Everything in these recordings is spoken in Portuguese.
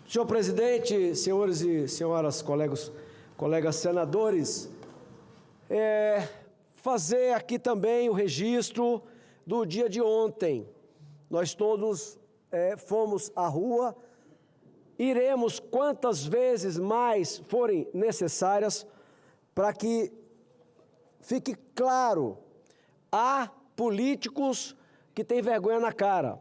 Senhor presidente, senhores e senhoras, colegas senadores, fazer aqui também o registro do dia de ontem. Nós todos fomos à rua, iremos quantas vezes mais forem necessárias para que fique claro: há políticos que têm vergonha na cara,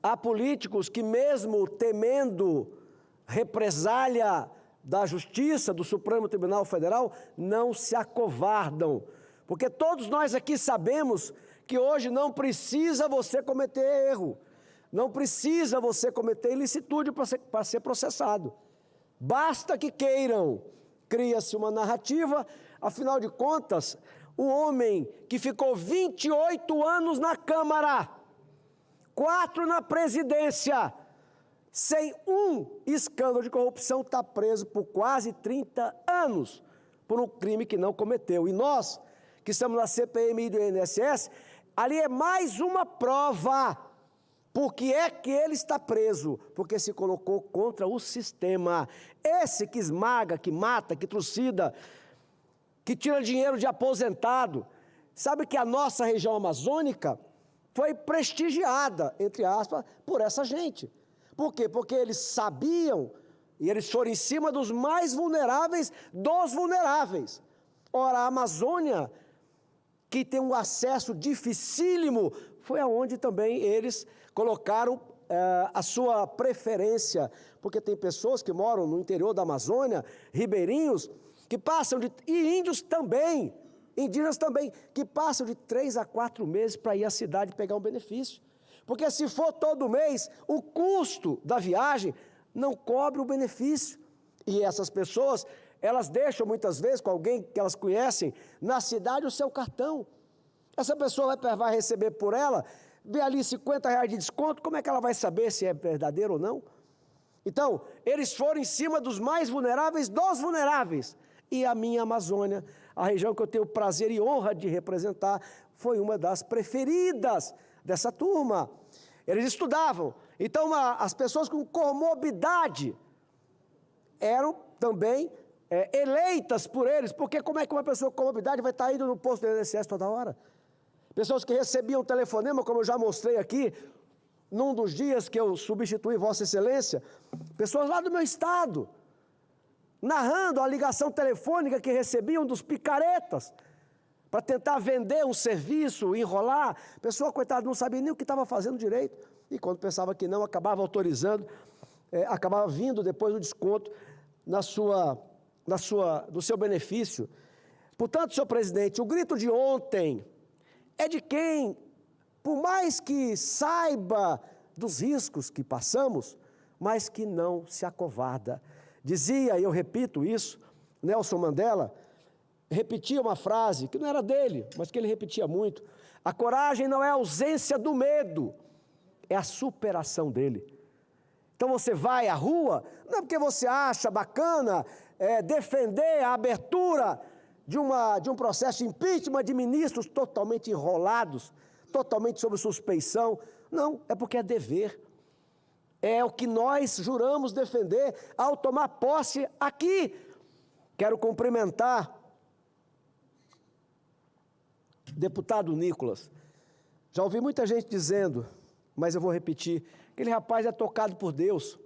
há políticos que, mesmo temendo represália da Justiça, do Supremo Tribunal Federal, não se acovardam, porque todos nós aqui sabemos que hoje não precisa você cometer erro, não precisa você cometer ilicitude para ser processado, basta que queiram. Cria-se uma narrativa, afinal de contas, o homem que ficou 28 anos na Câmara, 4 na presidência, sem um escândalo de corrupção, está preso por quase 30 anos, por um crime que não cometeu. E nós, que estamos na CPMI do INSS, ali é mais uma prova. Por que é que ele está preso? Porque se colocou contra o sistema. Esse que esmaga, que mata, que trucida, que tira dinheiro de aposentado. Sabe que a nossa região amazônica foi prestigiada, entre aspas, por essa gente. Por quê? Porque eles sabiam, e eles foram em cima dos mais vulneráveis dos vulneráveis. Ora, a Amazônia, que tem um acesso dificílimo, foi aonde também eles colocaram a sua preferência, porque tem pessoas que moram no interior da Amazônia, ribeirinhos, que passam e índios também, indígenas também, que passam de 3 a 4 meses para ir à cidade pegar um benefício. Porque se for todo mês, o custo da viagem não cobre o benefício. E essas pessoas, elas deixam muitas vezes com alguém que elas conhecem na cidade o seu cartão. Essa pessoa vai receber por ela, vê ali R$50 de desconto, como é que ela vai saber se é verdadeiro ou não? Então, eles foram em cima dos mais vulneráveis dos vulneráveis. E a minha Amazônia, a região que eu tenho prazer e honra de representar, foi uma das preferidas dessa turma. Eles estudavam. Então, as pessoas com comorbidade eram também eleitas por eles, porque como é que uma pessoa com comorbidade vai estar indo no posto do INSS toda hora? Pessoas que recebiam telefonema, como eu já mostrei aqui, num dos dias que eu substituí Vossa Excelência, pessoas lá do meu estado, narrando a ligação telefônica que recebiam dos picaretas, para tentar vender um serviço, enrolar. A pessoa, coitada, não sabia nem o que estava fazendo direito, e quando pensava que não, acabava autorizando, acabava vindo depois do desconto do seu benefício. Portanto, senhor presidente, o grito de ontem é de quem, por mais que saiba dos riscos que passamos, mas que não se acovarda. Dizia, e eu repito isso, Nelson Mandela repetia uma frase que não era dele, mas que ele repetia muito: a coragem não é a ausência do medo, é a superação dele. Então você vai à rua, não é porque você acha bacana defender a abertura de um processo de impeachment de ministros totalmente enrolados, totalmente sob suspeição. Não, é porque é dever. É o que nós juramos defender ao tomar posse aqui. Quero cumprimentar deputado Nicolas. Já ouvi muita gente dizendo, mas eu vou repetir, aquele rapaz é tocado por Deus.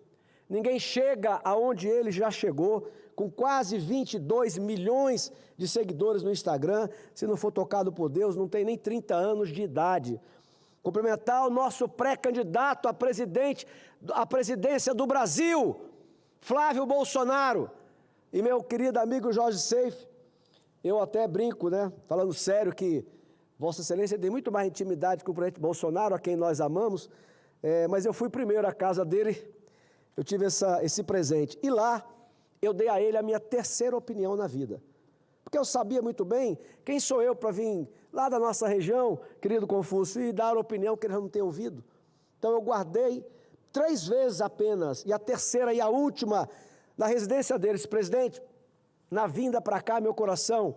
Ninguém chega aonde ele já chegou, com quase 22 milhões de seguidores no Instagram, se não for tocado por Deus, não tem nem 30 anos de idade. Cumprimentar o nosso pré-candidato à presidência do Brasil, Flávio Bolsonaro, e meu querido amigo Jorge Seife. Eu até brinco, falando sério, que Vossa Excelência tem muito mais intimidade com o presidente Bolsonaro, a quem nós amamos, mas eu fui primeiro à casa dele, eu tive esse presente. E lá, eu dei a ele a minha terceira opinião na vida. Porque eu sabia muito bem quem sou eu para vir lá da nossa região, querido Confúcio, e dar a opinião que eles não têm ouvido. Então eu guardei 3 vezes apenas, e a terceira e a última, na residência deles: presidente, na vinda para cá, meu coração,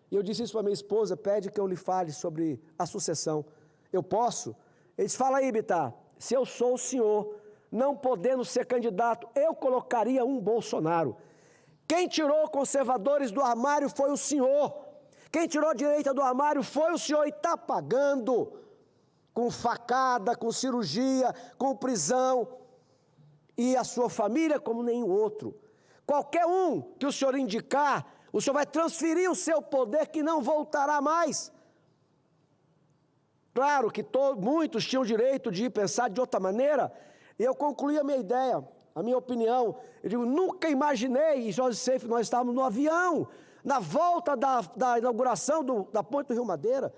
e eu disse isso para minha esposa, pede que eu lhe fale sobre a sucessão. Eu posso? Ele disse: fala aí, Bittar, se eu sou o senhor, não podendo ser candidato, eu colocaria um Bolsonaro. Quem tirou conservadores do armário foi o senhor. Quem tirou a direita do armário foi o senhor e está pagando com facada, com cirurgia, com prisão. E a sua família como nenhum outro. Qualquer um que o senhor indicar, o senhor vai transferir o seu poder que não voltará mais. Claro que muitos tinham direito de pensar de outra maneira, e eu concluí a minha ideia, a minha opinião. Eu digo, nunca imaginei, e José Seif, nós estávamos no avião, na volta da inauguração da Ponte do Rio Madeira,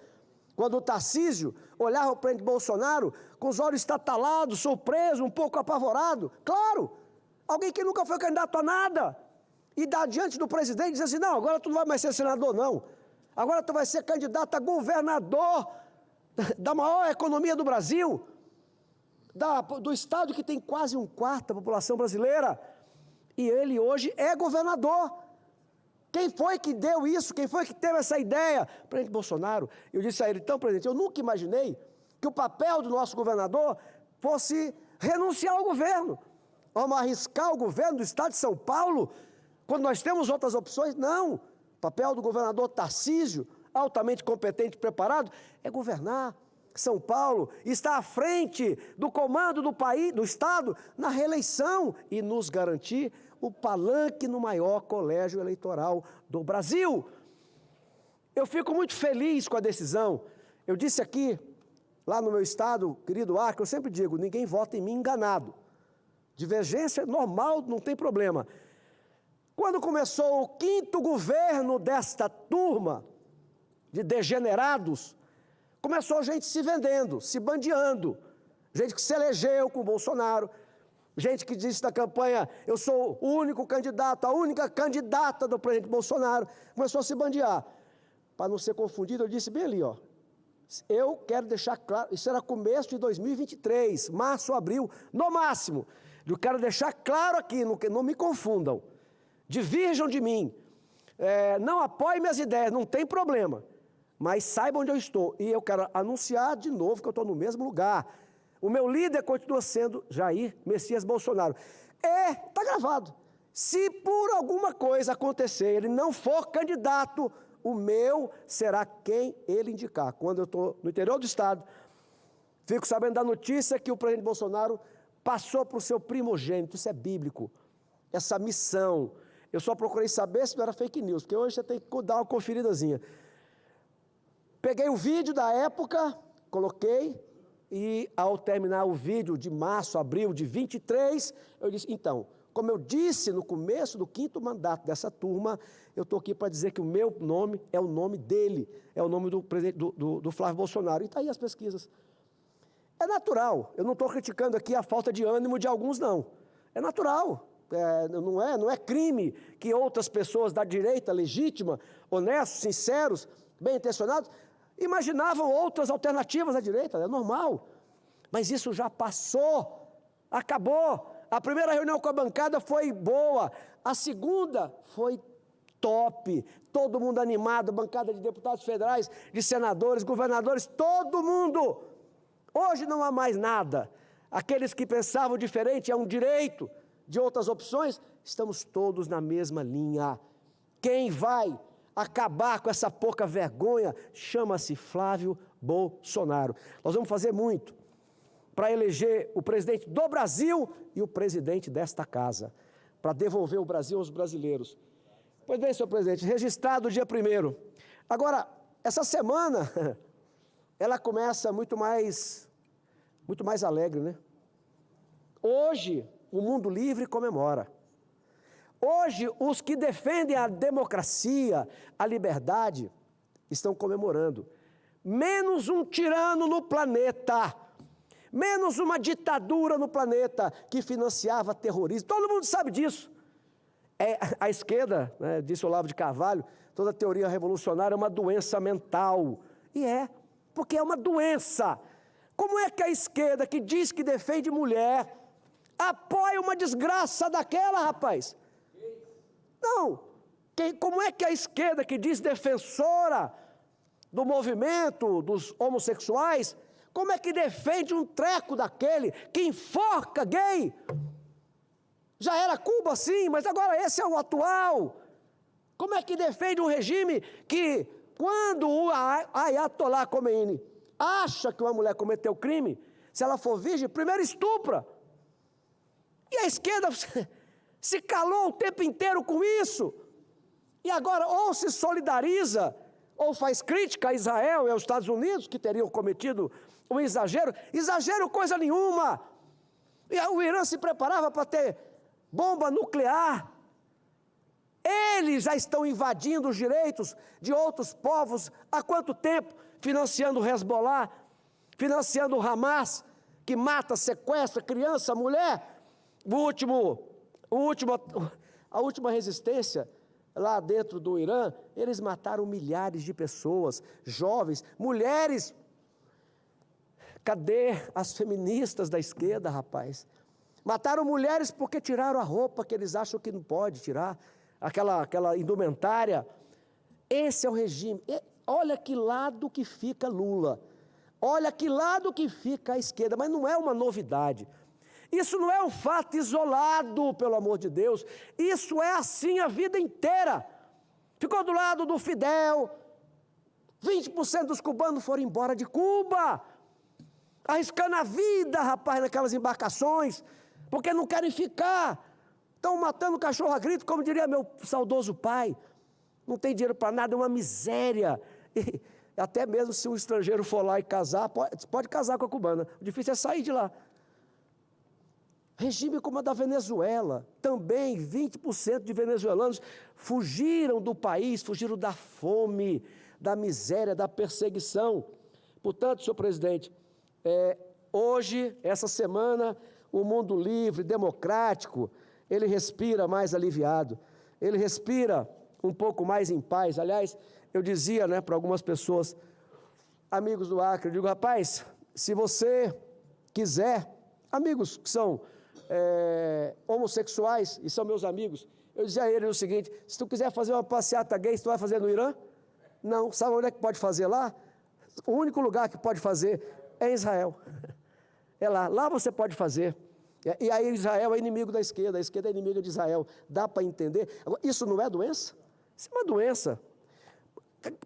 quando o Tarcísio olhava para o presidente Bolsonaro com os olhos estatalados, surpreso, um pouco apavorado. Claro, alguém que nunca foi candidato a nada, e diante do presidente diz assim, não, agora tu não vai mais ser senador, não. Agora tu vai ser candidato a governador da maior economia do Brasil, do estado que tem quase 1/4 da população brasileira, e ele hoje é governador. Quem foi que deu isso? Quem foi que teve essa ideia? O presidente Bolsonaro. Eu disse a ele, então, presidente, eu nunca imaginei que o papel do nosso governador fosse renunciar ao governo. Vamos arriscar o governo do estado de São Paulo, quando nós temos outras opções? Não. O papel do governador Tarcísio, altamente competente e preparado, é governar São Paulo, estar à frente do comando do país, do estado, na reeleição e nos garantir o palanque no maior colégio eleitoral do Brasil. Eu fico muito feliz com a decisão. Eu disse aqui, lá no meu estado, querido Acre, eu sempre digo, ninguém vota em mim enganado. Divergência é normal, não tem problema. Quando começou o 5º governo desta turma de degenerados, começou gente se vendendo, se bandeando, gente que se elegeu com o Bolsonaro, gente que disse na campanha, eu sou o único candidato, a única candidata do presidente Bolsonaro, começou a se bandear. Para não ser confundido, eu disse bem ali, ó, eu quero deixar claro, isso era começo de 2023, março, abril, no máximo, eu quero deixar claro aqui, não me confundam, divirjam de mim, não apoiem minhas ideias, não tem problema, mas saibam onde eu estou, e eu quero anunciar de novo que eu estou no mesmo lugar. O meu líder continua sendo Jair Messias Bolsonaro. Está gravado. Se por alguma coisa acontecer, ele não for candidato, o meu será quem ele indicar. Quando eu estou no interior do estado, fico sabendo da notícia que o presidente Bolsonaro passou para o seu primogênito, isso é bíblico, essa missão. Eu só procurei saber se não era fake news, porque hoje você tem que dar uma conferidazinha. Peguei o vídeo da época, coloquei, e ao terminar o vídeo de março, abril de 23, eu disse, então, como eu disse no começo do 5º mandato dessa turma, eu estou aqui para dizer que o meu nome é o nome dele, é o nome do presidente do Flávio Bolsonaro. E está aí as pesquisas. É natural, eu não estou criticando aqui a falta de ânimo de alguns, não. É natural, não é crime que outras pessoas da direita legítima, honestos, sinceros, bem-intencionados, imaginavam outras alternativas à direita, é normal. Mas isso já passou, acabou. A primeira reunião com a bancada foi boa, a segunda foi top, todo mundo animado, bancada de deputados federais, de senadores, governadores, todo mundo. Hoje não há mais nada. Aqueles que pensavam diferente, é um direito de outras opções, estamos todos na mesma linha. Quem vai acabar com essa pouca vergonha chama-se Flávio Bolsonaro. Nós vamos fazer muito para eleger o presidente do Brasil e o presidente desta casa, para devolver o Brasil aos brasileiros. Pois bem, senhor presidente, registrado o dia 1º. Agora, essa semana, ela começa muito mais alegre, né? Hoje, o mundo livre comemora. Hoje, os que defendem a democracia, a liberdade, estão comemorando. Menos um tirano no planeta, menos uma ditadura no planeta que financiava terrorismo. Todo mundo sabe disso. A esquerda, né, disse Olavo de Carvalho, toda teoria revolucionária é uma doença mental. E porque é uma doença. Como é que a esquerda, que diz que defende mulher, apoia uma desgraça daquela, rapaz? Não. Como é que a esquerda, que diz defensora do movimento dos homossexuais, Como é que defende um treco daquele que enforca gay? Já era Cuba, sim, mas agora esse é o atual. Como é que defende um regime que, quando o Ayatollah Khomeini acha que uma mulher cometeu crime, se ela for virgem, primeiro estupra. E a esquerda se calou o tempo inteiro com isso. E agora ou se solidariza, ou faz crítica a Israel e aos Estados Unidos, que teriam cometido um exagero. Exagero coisa nenhuma. E o Irã se preparava para ter bomba nuclear. Eles já estão invadindo os direitos de outros povos há quanto tempo? Financiando o Hezbollah, financiando o Hamas, que mata, sequestra criança, mulher. A última resistência lá dentro do Irã, eles mataram milhares de pessoas, jovens, mulheres. Cadê as feministas da esquerda, rapaz? Mataram mulheres porque tiraram a roupa que eles acham que não pode tirar, aquela indumentária. Esse é o regime. Olha que lado que fica Lula, olha que lado que fica a esquerda, mas não é uma novidade. Isso não é um fato isolado, pelo amor de Deus. Isso é assim a vida inteira. Ficou do lado do Fidel, 20% dos cubanos foram embora de Cuba, arriscando a vida, rapaz, naquelas embarcações, porque não querem ficar. Estão matando cachorro a grito, como diria meu saudoso pai. Não tem dinheiro para nada, é uma miséria. E até mesmo se um estrangeiro for lá e casar, pode casar com a cubana. O difícil é sair de lá. Regime como a da Venezuela, também 20% de venezuelanos fugiram do país, fugiram da fome, da miséria, da perseguição. Portanto, senhor presidente, hoje, essa semana, o mundo livre, democrático, ele respira mais aliviado, ele respira um pouco mais em paz. Aliás, eu dizia, para algumas pessoas, amigos do Acre, eu digo, rapaz, se você quiser, amigos que são homossexuais, e são meus amigos, eu dizia a eles o seguinte: se tu quiser fazer uma passeata gay, tu vai fazer no Irã? Não. Sabe onde é que pode fazer lá? O único lugar que pode fazer é em Israel. É lá você pode fazer. E aí Israel é inimigo da esquerda, a esquerda é inimiga de Israel. Dá para entender? Agora, isso não é doença? Isso é uma doença.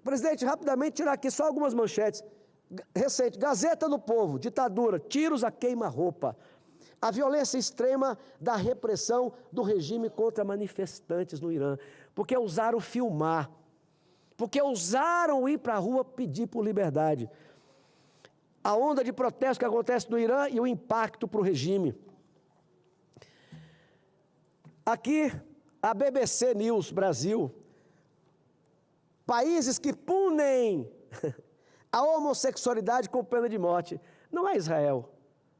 Presidente, rapidamente tirar aqui só algumas manchetes. Recente, Gazeta do Povo, ditadura, tiros a queima-roupa. A violência extrema da repressão do regime contra manifestantes no Irã, porque ousaram filmar, porque ousaram ir para a rua pedir por liberdade. A onda de protesto que acontece no Irã e o impacto para o regime. Aqui, a BBC News Brasil, países que punem a homossexualidade com pena de morte. Não é Israel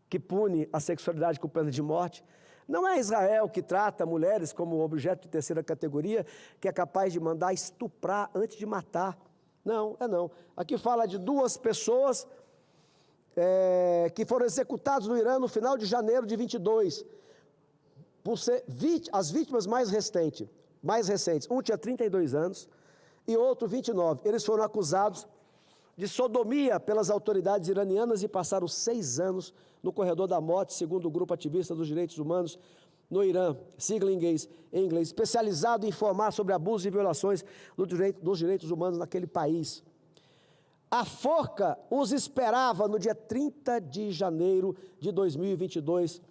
que pune a sexualidade com pena de morte. Não é Israel que trata mulheres como objeto de terceira categoria, que é capaz de mandar estuprar antes de matar. Não, não. Aqui fala de 2 pessoas que foram executadas no Irã no final de janeiro de 22, por ser as vítimas mais recentes. Um tinha 32 anos e outro 29. Eles foram acusados de sodomia pelas autoridades iranianas e passaram 6 anos no corredor da morte, segundo o grupo ativista dos direitos humanos no Irã, sigla em inglês, especializado em informar sobre abusos e violações dos direitos humanos naquele país. A forca os esperava no dia 30 de janeiro de 2022,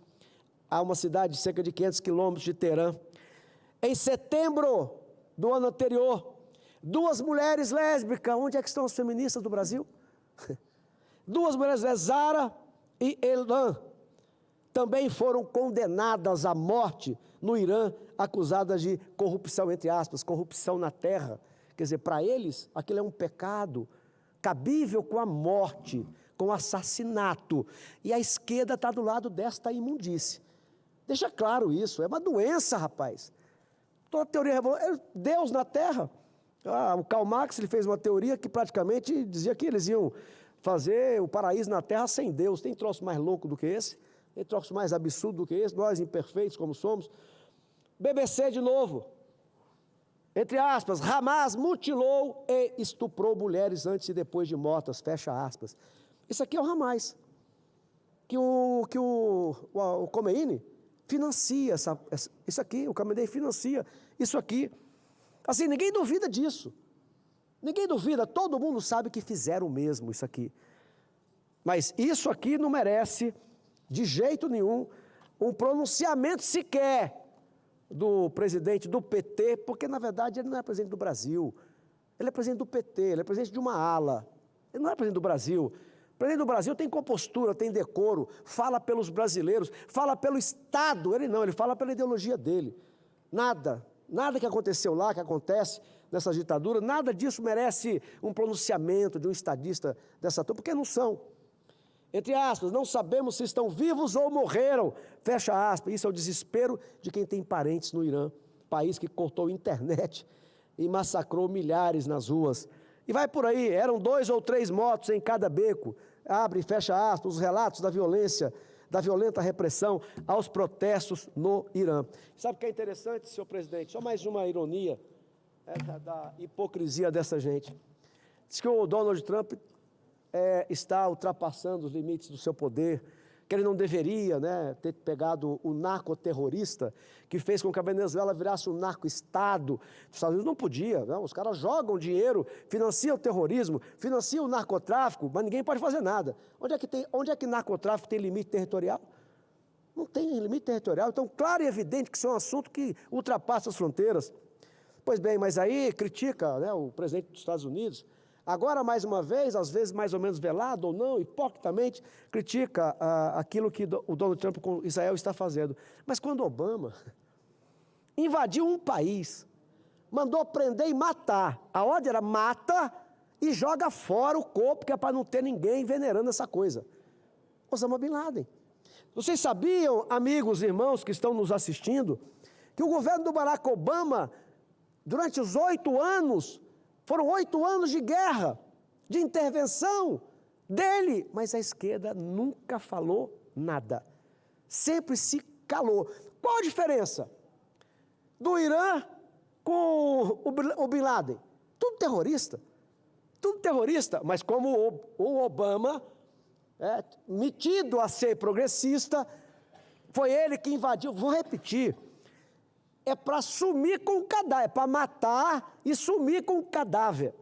a uma cidade de cerca de 500 quilômetros de Teherã. Em setembro do ano anterior, 2 mulheres lésbicas, onde é que estão as feministas do Brasil? 2 mulheres lésbicas, Zara e Elan, também foram condenadas à morte no Irã, acusadas de corrupção, entre aspas, corrupção na terra. Quer dizer, para eles, aquilo é um pecado cabível com a morte, com o assassinato. E a esquerda está do lado desta imundície. Deixa claro isso, é uma doença, rapaz. Toda teoria Deus na terra. O Karl Marx ele fez uma teoria que praticamente dizia que eles iam fazer o paraíso na terra sem Deus. Tem troço mais louco do que esse? Tem troço mais absurdo do que esse? Nós, imperfeitos como somos. BBC de novo. Entre aspas, Hamas mutilou e estuprou mulheres antes e depois de mortas, fecha aspas. Isso aqui é o Hamas, que o Khomeini financia isso aqui, o Khamenei financia isso aqui. Assim, ninguém duvida disso. Ninguém duvida, todo mundo sabe que fizeram mesmo isso aqui. Mas isso aqui não merece, de jeito nenhum, um pronunciamento sequer do presidente do PT, porque, na verdade, ele não é presidente do Brasil. Ele é presidente do PT, ele é presidente de uma ala. Ele não é presidente do Brasil. O presidente do Brasil tem compostura, tem decoro, fala pelos brasileiros, fala pelo Estado. Ele não, ele fala pela ideologia dele. Nada que aconteceu lá, que acontece nessa ditadura, nada disso merece um pronunciamento de um estadista dessa turma, porque não são. Entre aspas, não sabemos se estão vivos ou morreram, fecha aspas. Isso é o desespero de quem tem parentes no Irã, país que cortou a internet e massacrou milhares nas ruas. E vai por aí, eram 2 ou 3 mortos em cada beco, abre e fecha aspas, os relatos da violência, da violenta repressão aos protestos no Irã. Sabe o que é interessante, senhor presidente? Só mais uma ironia da hipocrisia dessa gente. Diz que o Donald Trump está ultrapassando os limites do seu poder, que ele não deveria, né, ter pegado o narcoterrorista que fez com que a Venezuela virasse um narco-estado. Os Estados Unidos não podia, não, os caras jogam dinheiro, financiam o terrorismo, financiam o narcotráfico, mas ninguém pode fazer nada. Onde é que narcotráfico tem limite territorial? Não tem limite territorial, então claro e evidente que isso é um assunto que ultrapassa as fronteiras. Pois bem, mas aí critica, né, o presidente dos Estados Unidos. Agora, mais uma vez, às vezes mais ou menos velado ou não, hipocritamente, critica aquilo que o Donald Trump com Israel está fazendo. Mas quando Obama invadiu um país, mandou prender e matar, a ordem era mata e joga fora o corpo, que é para não ter ninguém venerando essa coisa. Osama Bin Laden. Vocês sabiam, amigos, irmãos que estão nos assistindo, que o governo do Barack Obama, durante os 8 anos, foram 8 anos de guerra, de intervenção dele, mas a esquerda nunca falou nada, sempre se calou. Qual a diferença do Irã com o Bin Laden? Tudo terrorista, mas como o Obama, metido a ser progressista, foi ele que invadiu, vou repetir, é para sumir com o cadáver, é para matar e sumir com o cadáver.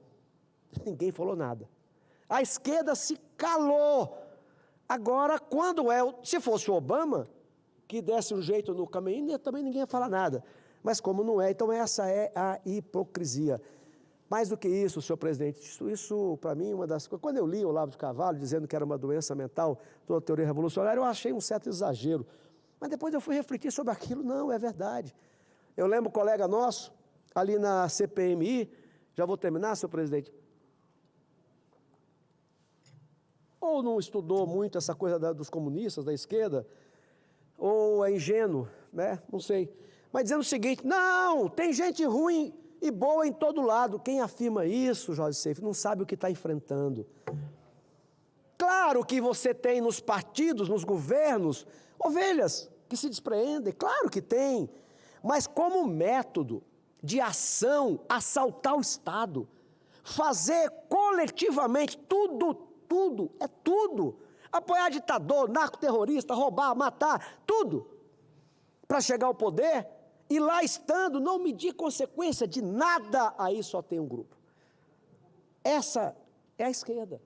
Ninguém falou nada. A esquerda se calou. Agora, se fosse o Obama, que desse um jeito no Khamenei, também ninguém ia falar nada. Mas como não é, então essa é a hipocrisia. Mais do que isso, senhor presidente, isso para mim, uma das coisas. Quando eu li o Olavo de Carvalho dizendo que era uma doença mental, toda a teoria revolucionária, eu achei um certo exagero. Mas depois eu fui refletir sobre aquilo, não, é verdade. Eu lembro um colega nosso, ali na CPMI, já vou terminar, senhor presidente, ou não estudou muito essa coisa dos comunistas, da esquerda, ou é ingênuo, né? Não sei. Mas dizendo o seguinte, não, tem gente ruim e boa em todo lado. Quem afirma isso, Jorge Seif, não sabe o que está enfrentando. Claro que você tem nos partidos, nos governos, ovelhas que se despreendem, claro que tem. Mas como método de ação, assaltar o Estado, fazer coletivamente tudo, apoiar ditador, narcoterrorista, roubar, matar, tudo, para chegar ao poder, e lá estando, não medir consequência de nada, aí só tem um grupo. Essa é a esquerda.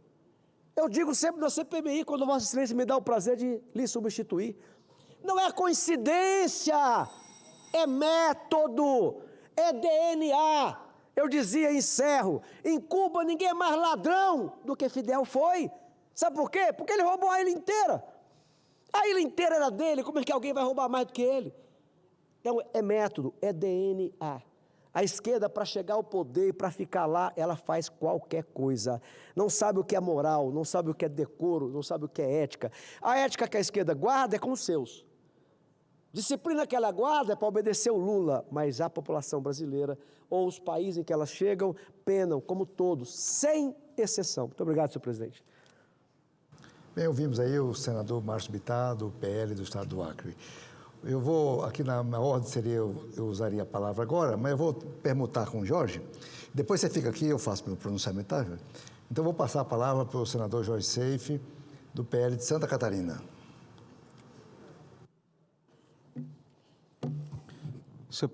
Eu digo sempre na CPMI, quando Vossa Excelência me dá o prazer de lhe substituir, não é coincidência, é método, é DNA. Eu dizia, encerro, em Cuba ninguém é mais ladrão do que Fidel foi. Sabe por quê? Porque ele roubou a ilha inteira. A ilha inteira era dele, como é que alguém vai roubar mais do que ele? Então, é método, é DNA. A esquerda, para chegar ao poder, para ficar lá, ela faz qualquer coisa. Não sabe o que é moral, não sabe o que é decoro, não sabe o que é ética. A ética que a esquerda guarda é com os seus. Disciplina que ela guarda é para obedecer o Lula, mas a população brasileira, ou os países em que elas chegam, penam, como todos, sem exceção. Muito obrigado, senhor presidente. Bem, ouvimos aí o senador Márcio Bittar, do PL do Estado do Acre. Eu vou, aqui na ordem seria, eu usaria a palavra agora, mas eu vou permutar com o Jorge. Depois você fica aqui, eu faço meu pronunciamento, tá? Então, eu vou passar a palavra para o senador Jorge Seif, do PL de Santa Catarina. Senhor presidente.